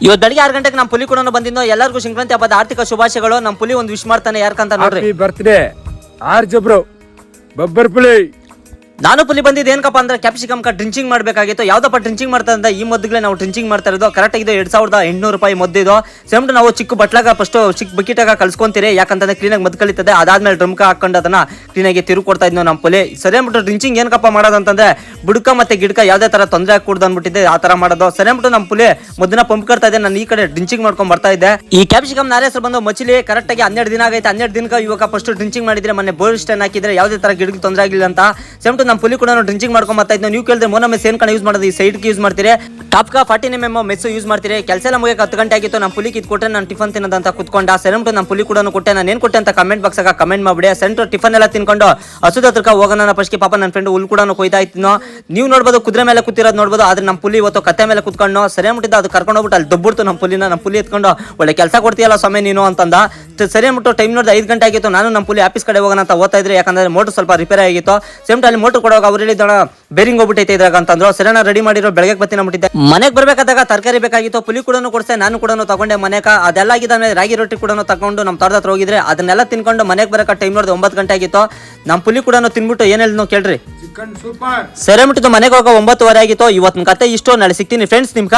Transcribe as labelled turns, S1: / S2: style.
S1: ಇವತ್ತು ಬೆಳಿಗ್ಗೆ 6 ಗಂಟೆಗೆ ನಮ್ಮ ಪುಲಿ ಕೂಡ ಬಂದಿದ್ದು. ಎಲ್ಲರಿಗೂ ಸಂಕ್ರಾಂತಿ ಹಬ್ಬದ ಆರ್ಥಿಕ ಶುಭಾಶಯಗಳು. ನಮ್ಮ ಪುಲಿ ಒಂದು ವಿಶ್ ಮಾಡ್ತಾನೆ ಯಾರ್ಕಂತ ನೋಡ್ರಿ.
S2: ಬರ್ತ್ಡೇ ಆರ್ ಜಬ್ರೋ ಬಬ್ಬರ್ ಪುಲಿ.
S1: ನಾನು ಪುಲಿ ಬಂದಿದ್ದು ಏನಕ್ಕಪ್ಪ ಅಂದ್ರೆ ಕ್ಯಾಪ್ಸಿಕಮ್ ಡ್ರಿಂಚಿಂಗ್ ಮಾಡಬೇಕಾಗಿತ್ತು. ಯಾವ್ದಪ್ಪ ಡ್ರಿಂಚಿಂಗ್ ಮಾಡ್ತಾ ಇದ್ದ ಈ ಮದ್ದುಗಳೇ ನಾವು ಡ್ರಿಂಚಿಂಗ್ ಮಾಡ್ತಾ ಇರೋದು. ಕರೆಕ್ಟ್ ಇದು 2800 ರೂಪಾಯಿ ಮದ್ದಿದ್ದು. ಸೇಮ್ ನಾವು ಚಿಕ್ಕ ಬಟ್ಲಾಗ ಫಸ್ಟ್ ಚಿಕ್ಕ ಬಕೆಟಾಗ ಕಲ್ಸ್ಕೊಂತೀರಿ, ಯಾಕಂತಂದ್ರೆ ಕ್ಲೀನಾಗಿ ಮದ್ದು ಕಲಿತದೆ. ಅದಾದ್ಮೇಲೆ ಡ್ರಮ್ಕ ಹಾಕೊಂಡು ಅದನ್ನ ಕ್ಲೀನಾಗಿ ತಿರು ಕೊಡ್ತಾ ಇದ್ನು ನಮ್ಮ ಪುಲಿ. ಸರಿ ಅಂದ್ಬಿಟ್ಟು ಡ್ರಿಂಚಿಂಗ್ ಏನಕ್ಕಪ್ಪ ಮಾಡೋದಂತಂದ್ರೆ ಬುಡಕ ಮತ್ತೆ ಗಿಡಕ ಯಾವ್ದೇ ತರ ತೊಂದರೆ ಆಗ್ಕೂಡ್ದು ಅಂದ್ಬಿಟ್ಟಿದ್ದೆ, ಆ ತರ ಮಾಡೋದು. ಸರಿ ಅಂದ್ಬಿಟ್ಟು ನಮ್ಮ ಪುಲಿ ಮದ್ದನ್ನ ಪಂಪ್ ಕರ್ತಾ ಇದೆ, ನಾನು ಈ ಕಡೆ ಡ್ರಿಂಚಿಂಗ್ ಮಾಡ್ಕೊಂಡ್ ಬರ್ತಾ ಇದ್ದೆ. ಈ ಕ್ಯಾಪ್ಸಿಕಮ್ ನಾರ ಹೆಸರು ಬಂದು ಮಚಿಲಿ. ಕರೆಕ್ಟ್ ಆಗಿ 12 ದಿನ ಆಗೈತೆ. 12 ದಿನಕ್ಕೆ ಇವಾಗ ಫಸ್ಟ್ ಡ್ರಿಂಚಿಂಗ್ ಮಾಡಿದ್ರೆ ಮೊನ್ನೆ ಬೋರ್ಡ್ ಸ್ಟೇನ್ ಹಾಕಿದ್ರೆ ಯಾವ್ದೇ ತರ ಗಿಡಕ್ಕೆ ತೊಂದರೆ ಆಗಿಲ್ಲ ಅಂತ. ಸೇಮ್ ಟು ನಮ್ಮ ಪುಲಿ ಕೂಡ ಡ್ರಿಂಚಿಂಗ್ ಮಾಡ್ಕೊಂಡ್ ಬರ್ತಾ ಇದ್ದೆ. ನೀವು ಕೇಳಿದ್ರೆ ಮೋನ ಮೆಸ್ ಏನ್ ಕಣ ಯೂಸ್ ಮಾಡೋದು, ಈ ಸೈಡ್ ಯೂಸ್ ಮಾಡ್ತೀರಿ. ಟಾಪ್ 40mm ಮೆಸ್ ಯೂಸ್ ಮಾಡ್ತೀರಿ. ಕೆಲಸ ಎಲ್ಲ ಮುಗಿಯಕ್ಕೆ 10 ಗಂಟೆ ಆಗಿತ್ತು. ನಮ್ಮ ಪುಲಿ ಕಿತ್ ಕೊಟ್ಟರೆ ನಾನು ಟಿಫನ್ ತಿನ್ನೋದಂತ ಕುತ್ಕೊಂಡ. ಸೆರೆಮ್ ಟು ನಮ್ಮ ಪುಲಿ ಕೂಡ ಕೊಟ್ಟೆ. ನಾನು ಏನ್ ಕೊಟ್ಟೆ ಅಂತ ಕಮೆಂಟ್ ಬಾಕ್ಸ್ ಆಗ ಕಮೆಂಟ್ ಮಾಡ್ಬಿಡಿ. ಸೆಂಟ್ರ್ ಟಿಫನ್ ಎಲ್ಲ ತಿನ್ಕೊಂಡು ಹಸುದ ಹತ್ರಕ್ಕೆ ಹೋಗೋಣ ಫಸ್ಟ್ಗೆ. ಪಾಪ ನನ್ನ ಫ್ರೆಂಡ್ ಹುಲ್ ಕೂಡ ಕೊಯ್ತಾ ಇತ್ತು. ನೀವು ನೋಡ್ಬೋದು ಕುದುರೆ ಮೇಲೆ ಕೂತಿರೋದು ನೋಡ್ಬೋದು. ಆದ್ರೆ ನಮ್ಮ ಪುಲಿ ಇವತ್ತು ಕತ್ತೆ ಮೇಲೆ ಕುತ್ಕೊಂಡು ಸರಿ ಅಂಬಿಟ್ಟಿದ್ದ. ಅದು ಕರ್ಕೊಂಡು ಹೋಗ್ಬಿಟ್ಟು ಅಲ್ಲಿ ದಬ್ಬಿಡ್ತು ನಮ್ಮ ಪುಲಿನ. ನಮ್ಮ ಪುಲಿ ಎತ್ಕೊಂಡು ಒಳ್ಳೆ ಕೆಲಸ ಕೊಡ್ತೀಯಲ್ಲ ಸಮಯ ನೀನು ಅಂತಂದ. ಸರಿ ಅಂದ್ಬಿಟ್ಟು ಟೈಮ್ ನೋಡಿದ 5 ಗಂಟೆ ಆಗಿತ್ತು. ನಾನು ನಮ್ಮ ಪುಲಿ ಆಫೀಸ್ ಕಡೆ ಹೋಗೋಣ ಅಂತ ಓದ್ತಾ ಇದ್ರೆ, ಯಾಕಂದ್ರೆ ಮೋಟರ್ ಸ್ವಲ್ಪ ರಿಪೇರ್ ಆಗಿತ್ತು. ಸೇಮ್ ಟೈಮ್ ಮೋಟರ್ ಕೊಡುವಾಗ ಅವ್ರು ಹೇಳಿದ್ದಣ ಬೇರಿಂಗ್ ಹೋಗ್ಬಿಟ್ಟೈತೆ ಇದ್ರಾಗ ಅಂತಂದ್ರು. ಸರಿನಾ ರೆಡಿ ಮಾಡಿರೋ ಬೆಳಗ್ಗೆ ಬರ್ತೀನಿ ಅಂದ್ಬಿಟ್ಟಿದ್ದೆ. ಮನೆಗೆ ಬರ್ಬೇಕಾದಾಗ ತರಕಾರಿ ಬೇಕಾಗಿತ್ತು. ಪುಲಿ ಕೂಡ ಕೊಡ್ಸೆ, ನಾನು ಕೂಡ ತಗೊಂಡೆ ಮನೆಕ. ಅದೆಲ್ಲ ಆಗಿದ್ದಾನೆ ರಾಗಿ ರೊಟ್ಟಿ ಕೂಡ ತಗೊಂಡು ನಮ್ಮ ತೋಟದ ಹತ್ರ ಹೋಗಿದ್ರೆ ಅದನ್ನೆಲ್ಲ ತಿನ್ಕೊಂಡು ಮನೆಗೆ ಬರಕ ಟೈಮ್ ನೋಡಿದೆ 9 ಗಂಟೆ ಆಗಿತ್ತು. ನಮ್ಮ ಪುಲಿ ಕೂಡ ತಿನ್ಬಿಟ್ಟು ಏನ್ ಹೇಳಿದ್ನೋ ಕೇಳ್ರಿ. ಸರಿ ಅಂದ್ಬಿಟ್ಟಿದ್ದು ಮನೆಗೆ ಹೋಗೋ 9:30 ಆಗಿತ್ತು. ಇವತ್ತಿನ ಕತೆ ಇಷ್ಟು. ನಾಳೆ ಸಿಗ್ತೀನಿ ಫ್ರೆಂಡ್ಸ್ ನಿಮ್ಗ.